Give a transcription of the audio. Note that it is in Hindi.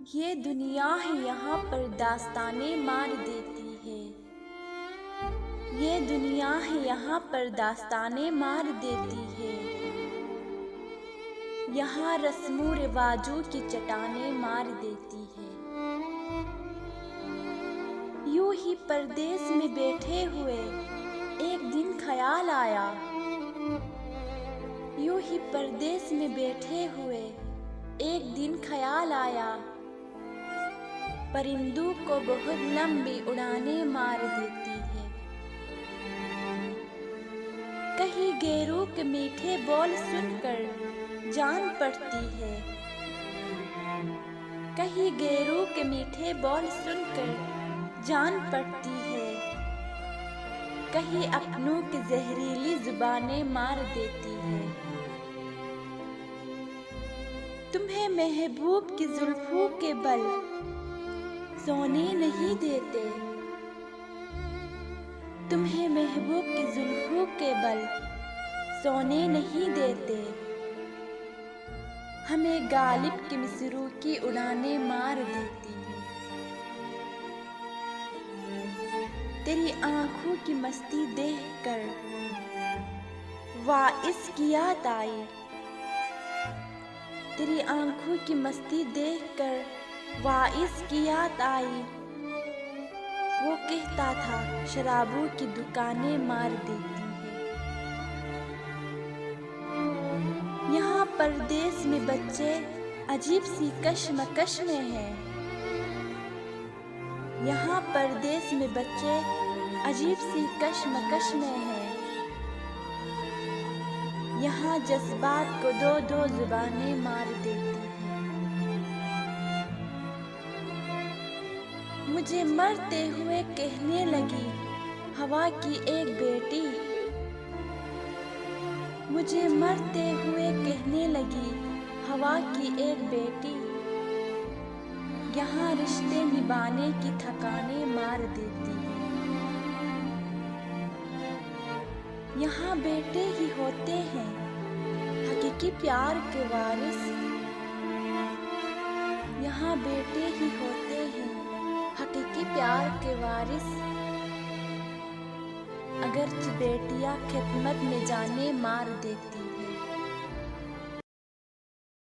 ये दुनिया है यहाँ पर दास्ताने मार देती है। ये दुनिया है यहाँ पर दास्ताने मार देती है। यहाँ रस्मों रिवाजों की चट्टानें मार देती है। यूं ही परदेस में बैठे हुए एक दिन ख्याल आया। यूं ही परदेस में बैठे हुए एक दिन ख्याल आया। परिंदों को बहुत लंबी उड़ानें मार देती है। कहीं गैरों के मीठे बोल सुनकर जान पड़ती है। कहीं गैरों के मीठे बोल सुनकर जान पड़ती है। कहीं अपनों की जहरीली जुबानें मार देती है। तुम्हें महबूब की जुल्फों के बल सोने नहीं देते। तुम्हें महबूब की जुल्फों के बल सोने नहीं देते। हमें गालिब के मिसरों की उड़ानें मार देती है। तेरी आंखों की मस्ती देखकर वाइस की याद आई। तेरी आंखों की मस्ती देखकर वाइस की याद आई। वो कहता था शराबों की दुकानें मार देती है। यहाँ परदेस में बच्चे अजीब सी कश्मकश में हैं। यहाँ परदेस में बच्चे अजीब सी कश्मकश में हैं। यहाँ जज्बात को दो दो जुबानें मार देती हैं। मुझे मरते हुए कहने लगी हवा की एक बेटी। मुझे मरते हुए कहने लगी हवा की एक बेटी। यहाँ रिश्ते निभाने की थकाने मार देती है। यहाँ बेटे ही होते हैं हकीकी प्यार के वारिस। यहाँ बेटे ही होते हैं हकीकी प्यार के वारिस। अगरचे बेटियां खिदमत में जाने मार देती